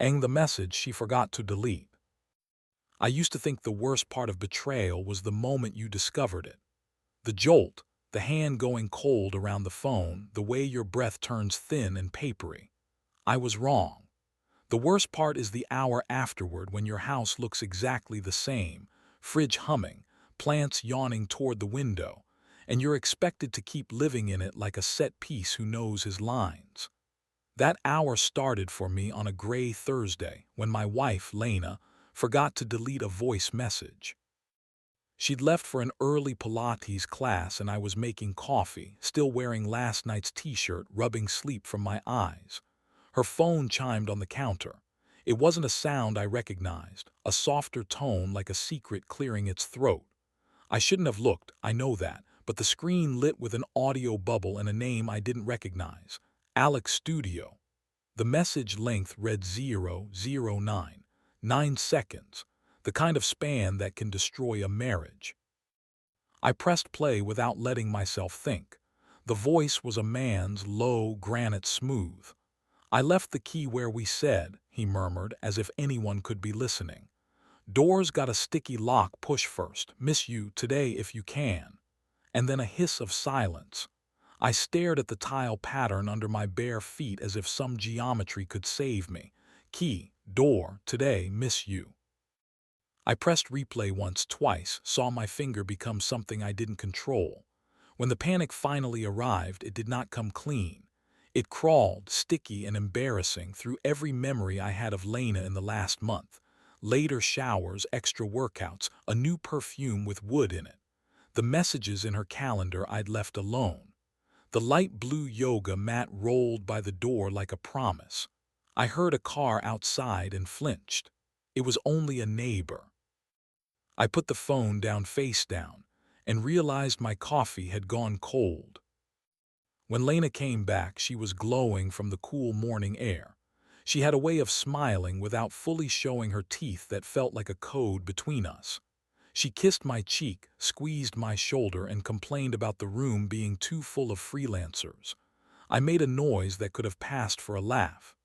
and the message she forgot to delete. I used to think the worst part of betrayal was the moment you discovered it. The jolt, the hand going cold around the phone, the way your breath turns thin and papery. I was wrong. The worst part is the hour afterward when your house looks exactly the same, fridge humming, plants yawning toward the window, and you're expected to keep living in it like a set piece who knows his lines. That hour started for me on a gray Thursday when my wife, Lena, forgot to delete a voice message. She'd left for an early Pilates class and I was making coffee, still wearing last night's t-shirt, rubbing sleep from my eyes. Her phone chimed on the counter. It wasn't a sound I recognized, a softer tone like a secret clearing its throat. I shouldn't have looked, I know that, but the screen lit with an audio bubble and a name I didn't recognize. Alex Studio. The message length read 009, 9 seconds, the kind of span that can destroy a marriage. I pressed play without letting myself think. The voice was a man's, low, granite smooth. "I left the key where we said," he murmured, as if anyone could be listening. "Doors got a sticky lock, push first, miss you today if you can." And then a hiss of silence. I stared at the tile pattern under my bare feet as if some geometry could save me. Key, door, today, miss you. I pressed replay once, twice, saw my finger become something I didn't control. When the panic finally arrived, it did not come clean. It crawled, sticky and embarrassing, through every memory I had of Lena in the last month. Later showers, extra workouts, a new perfume with wood in it. The messages in her calendar I'd left alone. The light blue yoga mat rolled by the door like a promise. I heard a car outside and flinched. It was only a neighbor. I put the phone down face down and realized my coffee had gone cold. When Lena came back, she was glowing from the cool morning air. She had a way of smiling without fully showing her teeth that felt like a code between us. She kissed my cheek, squeezed my shoulder, and complained about the room being too full of freelancers. I made a noise that could have passed for a laugh.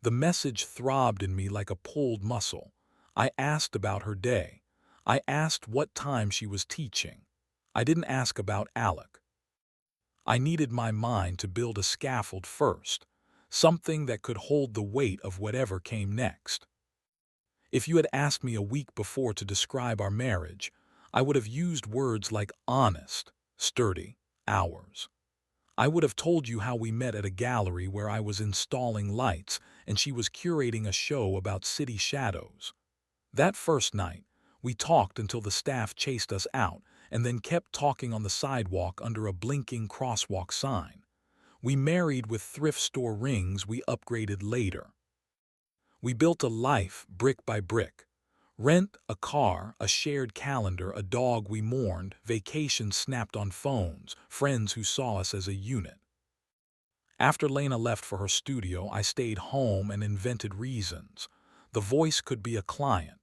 The message throbbed in me like a pulled muscle. I asked about her day. I asked what time she was teaching. I didn't ask about Alec. I needed my mind to build a scaffold first, something that could hold the weight of whatever came next. If you had asked me a week before to describe our marriage, I would have used words like honest, sturdy, ours. I would have told you how we met at a gallery where I was installing lights and she was curating a show about city shadows. That first night, we talked until the staff chased us out and then kept talking on the sidewalk under a blinking crosswalk sign. We married with thrift store rings we upgraded later. We built a life brick by brick. Rent, a car, a shared calendar, a dog we mourned, vacations snapped on phones, friends who saw us as a unit. After Lena left for her studio, I stayed home and invented reasons. The voice could be a client.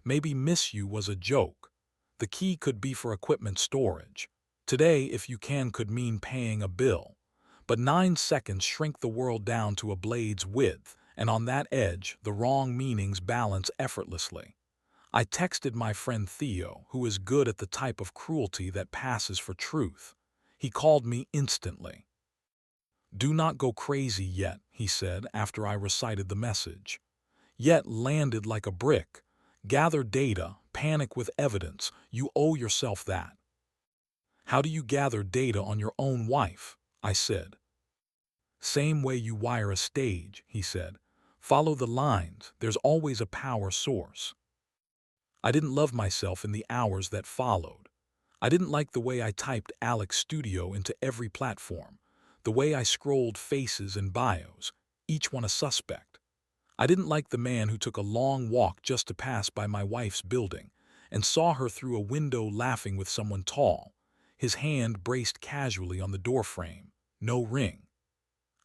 Maybe miss you was a joke. The key could be for equipment storage. Today, if you can, could mean paying a bill. But 9 seconds shrink the world down to a blade's width, and on that edge, the wrong meanings balance effortlessly. I texted my friend Theo, who is good at the type of cruelty that passes for truth. He called me instantly. "Do not go crazy yet," he said after I recited the message. Yet landed like a brick. "Gather data, panic with evidence. You owe yourself that." "How do you gather data on your own wife?" I said. "Same way you wire a stage," he said. "Follow the lines, there's always a power source." I didn't love myself in the hours that followed. I didn't like the way I typed Alex Studio into every platform, the way I scrolled faces and bios, each one a suspect. I didn't like the man who took a long walk just to pass by my wife's building and saw her through a window laughing with someone tall, his hand braced casually on the doorframe, no ring.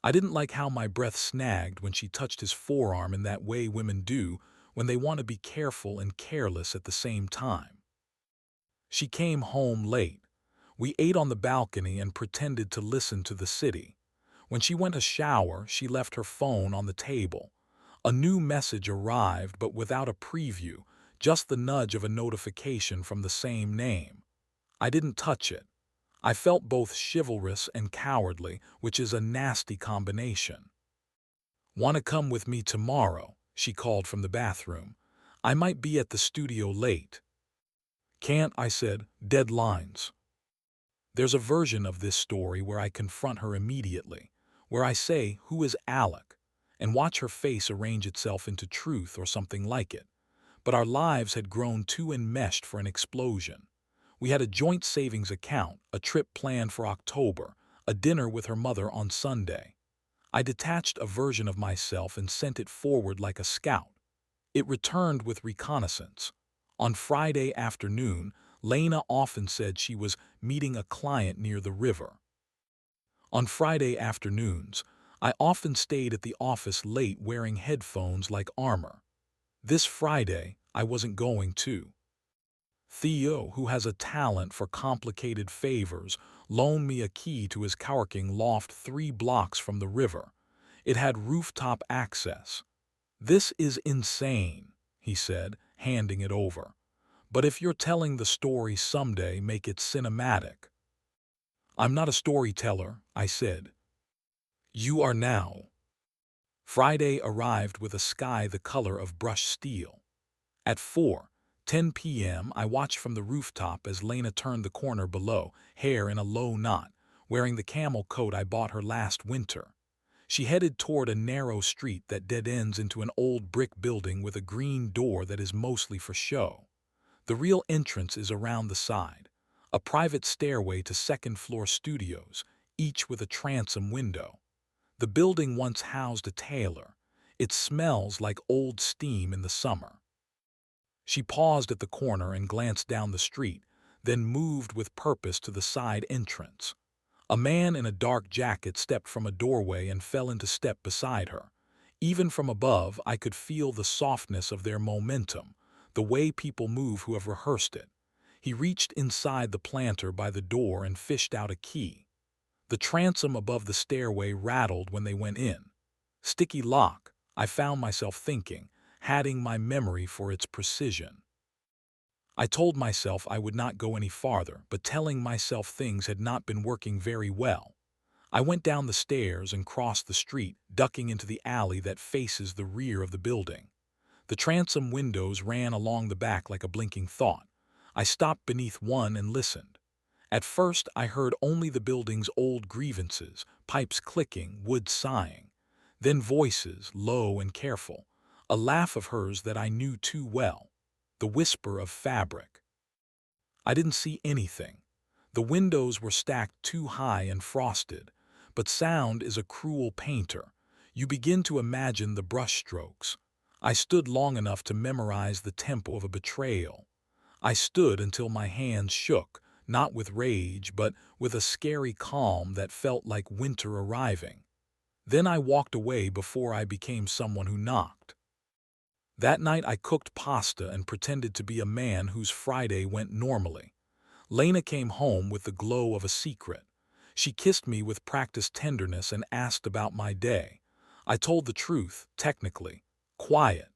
I didn't like how my breath snagged when she touched his forearm in that way women do when they want to be careful and careless at the same time. She came home late. We ate on the balcony and pretended to listen to the city. When she went to shower, she left her phone on the table. A new message arrived, but without a preview, just the nudge of a notification from the same name. I didn't touch it. I felt both chivalrous and cowardly, which is a nasty combination. "Want to come with me tomorrow?" she called from the bathroom. "I might be at the studio late." "Can't," I said. "Deadlines." There's a version of this story where I confront her immediately, where I say, "Who is Alec?" and watch her face arrange itself into truth or something like it. But our lives had grown too enmeshed for an explosion. We had a joint savings account, a trip planned for October, a dinner with her mother on Sunday. I detached a version of myself and sent it forward like a scout. It returned with reconnaissance. On Friday afternoon, Lena often said she was meeting a client near the river. On Friday afternoons, I often stayed at the office late wearing headphones like armor. This Friday, I wasn't going to. Theo, who has a talent for complicated favors, loaned me a key to his coworking loft 3 blocks from the river. It had rooftop access. "This is insane," he said, handing it over. "But if you're telling the story someday, make it cinematic." "I'm not a storyteller," I said. "You are now." Friday arrived with a sky the color of brushed steel. At 4:10 p.m., I watched from the rooftop as Lena turned the corner below, hair in a low knot, wearing the camel coat I bought her last winter. She headed toward a narrow street that dead ends into an old brick building with a green door that is mostly for show. The real entrance is around the side, a private stairway to second-floor studios, each with a transom window. The building once housed a tailor. It smells like old steam in the summer. She paused at the corner and glanced down the street, then moved with purpose to the side entrance. A man in a dark jacket stepped from a doorway and fell into step beside her. Even from above, I could feel the softness of their momentum, the way people move who have rehearsed it. He reached inside the planter by the door and fished out a key. The transom above the stairway rattled when they went in. Sticky lock, I found myself thinking, hating my memory for its precision. I told myself I would not go any farther, but telling myself things had not been working very well. I went down the stairs and crossed the street, ducking into the alley that faces the rear of the building. The transom windows ran along the back like a blinking thought. I stopped beneath one and listened. At first, I heard only the building's old grievances, pipes clicking, wood sighing. Then voices, low and careful. A laugh of hers that I knew too well. The whisper of fabric. I didn't see anything. The windows were stacked too high and frosted. But sound is a cruel painter. You begin to imagine the brushstrokes. I stood long enough to memorize the tempo of a betrayal. I stood until my hands shook, not with rage, but with a scary calm that felt like winter arriving. Then I walked away before I became someone who knocked. That night I cooked pasta and pretended to be a man whose Friday went normally. Lena came home with the glow of a secret. She kissed me with practiced tenderness and asked about my day. I told the truth, technically. Quiet.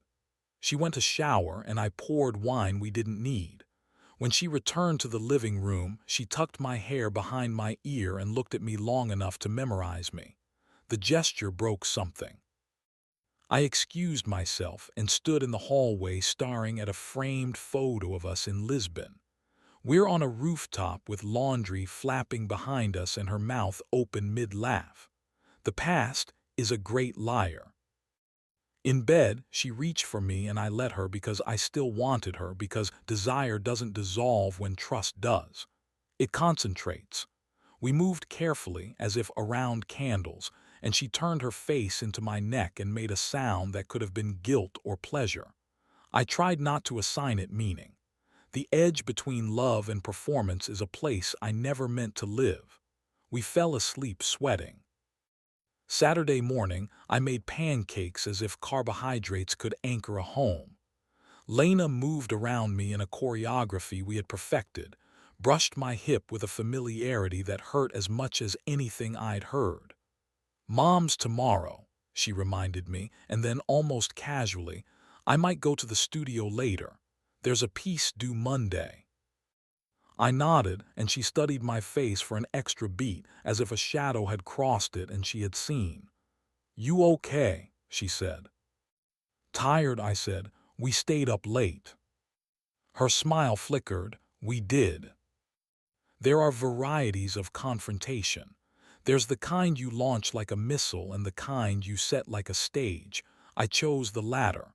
She went to shower and I poured wine we didn't need. When she returned to the living room, she tucked my hair behind my ear and looked at me long enough to memorize me. The gesture broke something. I excused myself and stood in the hallway staring at a framed photo of us in Lisbon. We're on a rooftop with laundry flapping behind us and her mouth open mid-laugh. The past is a great liar. In bed, she reached for me and I let her because I still wanted her, because desire doesn't dissolve when trust does. It concentrates. We moved carefully, as if around candles, and she turned her face into my neck and made a sound that could have been guilt or pleasure. I tried not to assign it meaning. The edge between love and performance is a place I never meant to live. We fell asleep sweating. Saturday morning, I made pancakes as if carbohydrates could anchor a home. Lena moved around me in a choreography we had perfected, brushed my hip with a familiarity that hurt as much as anything I'd heard. "Mom's tomorrow," she reminded me, and then almost casually, I might go to the studio later. There's a piece due Monday. I nodded, and she studied my face for an extra beat, as if a shadow had crossed it and she had seen. "You okay?" she said. "Tired," I said. "We stayed up late." Her smile flickered. "We did." There are varieties of confrontation. There's the kind you launch like a missile and the kind you set like a stage. I chose the latter.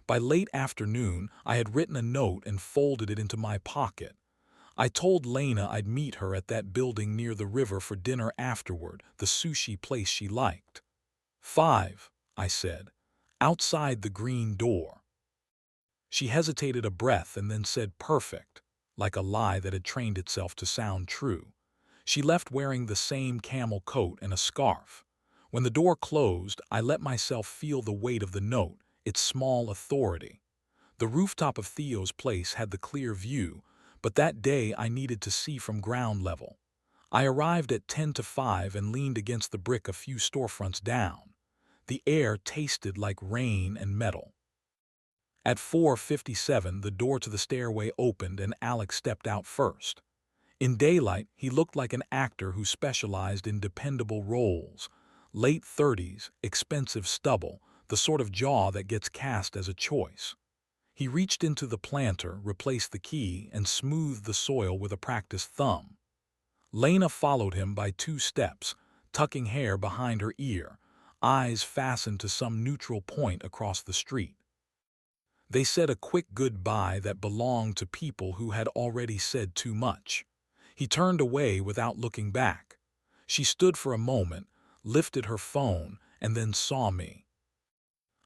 By late afternoon, I had written a note and folded it into my pocket. I told Lena I'd meet her at that building near the river for dinner afterward, the sushi place she liked. 5, I said. Outside the green door. She hesitated a breath and then said perfect, like a lie that had trained itself to sound true. She left wearing the same camel coat and a scarf. When the door closed, I let myself feel the weight of the note, its small authority. The rooftop of Theo's place had the clear view, but that day I needed to see from ground level. I arrived at 10 to 5 and leaned against the brick a few storefronts down. The air tasted like rain and metal. At 4:57, the door to the stairway opened and Alex stepped out first. In daylight, he looked like an actor who specialized in dependable roles. Late 30s, expensive stubble, the sort of jaw that gets cast as a choice. He reached into the planter, replaced the key, and smoothed the soil with a practiced thumb. Lena followed him by 2 steps, tucking hair behind her ear, eyes fastened to some neutral point across the street. They said a quick goodbye that belonged to people who had already said too much. He turned away without looking back. She stood for a moment, lifted her phone, and then saw me.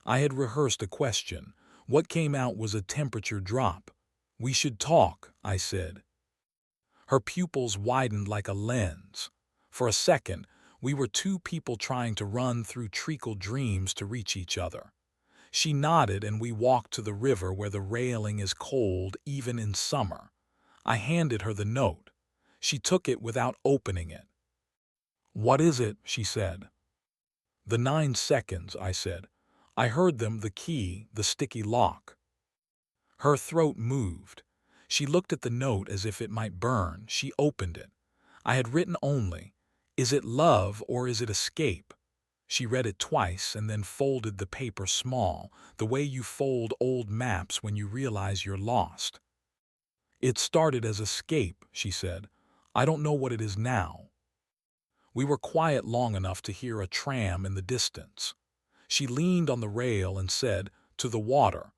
I had rehearsed a question. What came out was a temperature drop. "We should talk," I said. Her pupils widened like a lens. For a second, we were 2 people trying to run through treacle dreams to reach each other. She nodded and we walked to the river where the railing is cold even in summer. I handed her the note. She took it without opening it. "What is it?" she said. "The 9 seconds," I said. I heard them, the key, the sticky lock. Her throat moved. She looked at the note as if it might burn. She opened it. I had written only, "Is it love or is it escape?" She read it twice and then folded the paper small, the way you fold old maps when you realize you're lost. "It started as escape," she said. "I don't know what it is now." We were quiet long enough to hear a tram in the distance. She leaned on the rail and said, "To the water.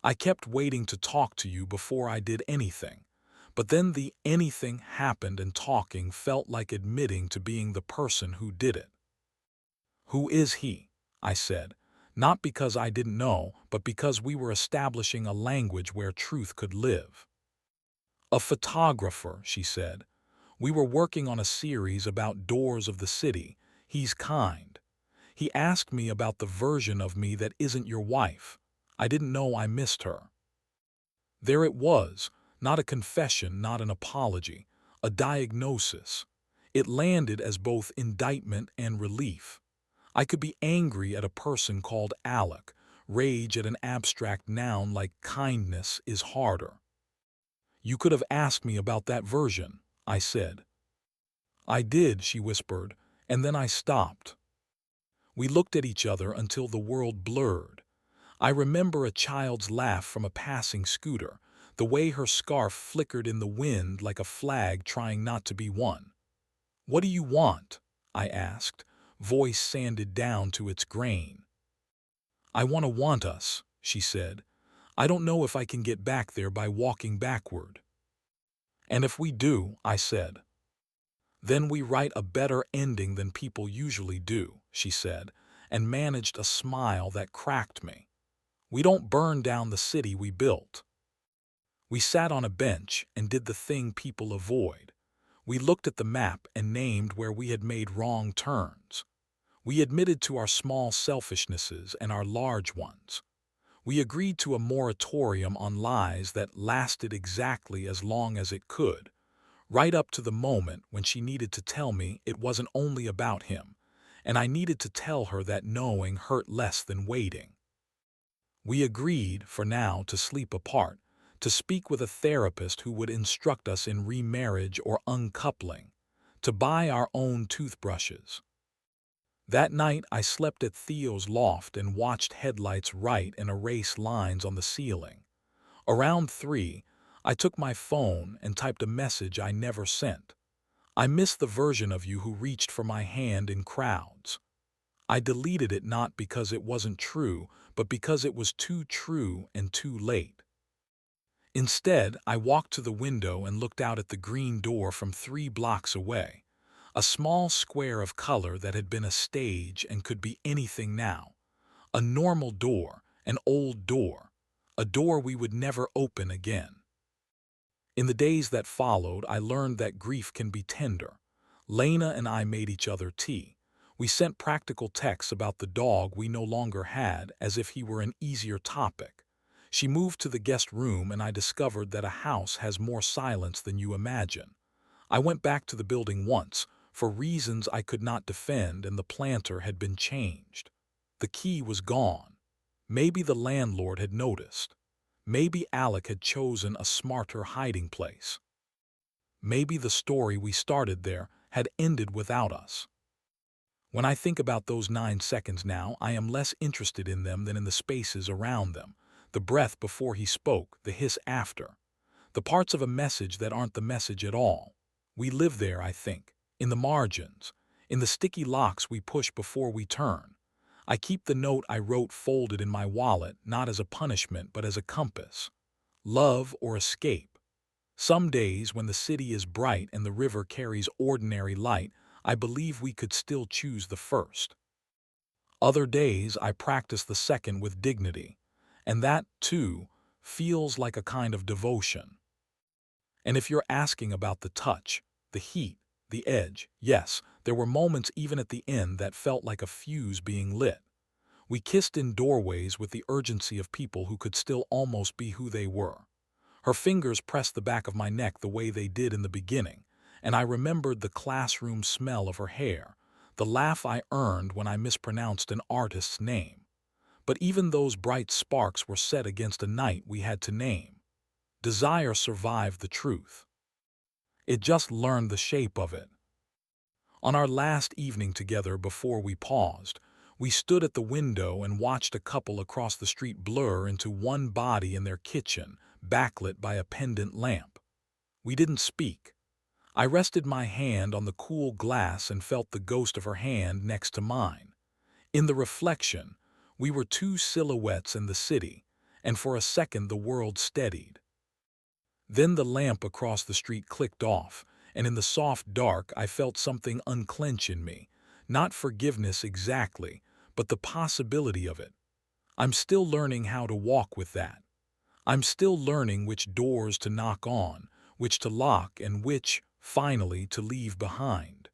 I kept waiting to talk to you before I did anything. But then the anything happened and talking felt like admitting to being the person who did it." "Who is he?" I said, not because I didn't know, but because we were establishing a language where truth could live. "A photographer," she said. "We were working on a series about doors of the city. He's kind. He asked me about the version of me that isn't your wife. I didn't know I missed her." There it was, not a confession, not an apology, a diagnosis. It landed as both indictment and relief. I could be angry at a person called Alec, rage at an abstract noun like kindness is harder. "You could have asked me about that version," I said. "I did," she whispered, and then I stopped. We looked at each other until the world blurred. I remember a child's laugh from a passing scooter, the way her scarf flickered in the wind like a flag trying not to be one. "What do you want?" I asked, voice sanded down to its grain. "I want us," she said. "I don't know if I can get back there by walking backward." "And if we do," I said. "Then we write a better ending than people usually do," she said, and managed a smile that cracked me. "We don't burn down the city we built." We sat on a bench and did the thing people avoid. We looked at the map and named where we had made wrong turns. We admitted to our small selfishnesses and our large ones. We agreed to a moratorium on lies that lasted exactly as long as it could, right up to the moment when she needed to tell me it wasn't only about him, and I needed to tell her that knowing hurt less than waiting. We agreed, for now, to sleep apart, to speak with a therapist who would instruct us in remarriage or uncoupling, to buy our own toothbrushes. That night, I slept at Theo's loft and watched headlights write and erase lines on the ceiling. Around 3, I took my phone and typed a message I never sent. I miss the version of you who reached for my hand in crowds. I deleted it not because it wasn't true, but because it was too true and too late. Instead, I walked to the window and looked out at the green door from 3 blocks away, a small square of color that had been a stage and could be anything now. A normal door, an old door, a door we would never open again. In the days that followed, I learned that grief can be tender. Lena and I made each other tea. We sent practical texts about the dog we no longer had, as if he were an easier topic. She moved to the guest room and I discovered that a house has more silence than you imagine. I went back to the building once, for reasons I could not defend, and the planter had been changed. The key was gone. Maybe the landlord had noticed. Maybe Alec had chosen a smarter hiding place. Maybe the story we started there had ended without us. When I think about those 9 seconds now, I am less interested in them than in the spaces around them, the breath before he spoke, the hiss after, the parts of a message that aren't the message at all. We live there, I think, in the margins, in the sticky locks we push before we turn. I keep the note I wrote folded in my wallet, not as a punishment but as a compass. Love or escape. Some days when the city is bright and the river carries ordinary light, I believe we could still choose the first. Other days I practice the second with dignity, and that, too, feels like a kind of devotion. And if you're asking about the touch, the heat, the edge, yes, there were moments even at the end that felt like a fuse being lit. We kissed in doorways with the urgency of people who could still almost be who they were. Her fingers pressed the back of my neck the way they did in the beginning, and I remembered the classroom smell of her hair, the laugh I earned when I mispronounced an artist's name. But even those bright sparks were set against a night we had to name. Desire survived the truth. It just learned the shape of it. On our last evening together before we paused, we stood at the window and watched a couple across the street blur into one body in their kitchen, backlit by a pendant lamp. We didn't speak. I rested my hand on the cool glass and felt the ghost of her hand next to mine. In the reflection, we were 2 silhouettes in the city, and for a second the world steadied. Then the lamp across the street clicked off, and in the soft dark I felt something unclench in me. Not forgiveness exactly, but the possibility of it. I'm still learning how to walk with that. I'm still learning which doors to knock on, which to lock, and which, finally, to leave behind.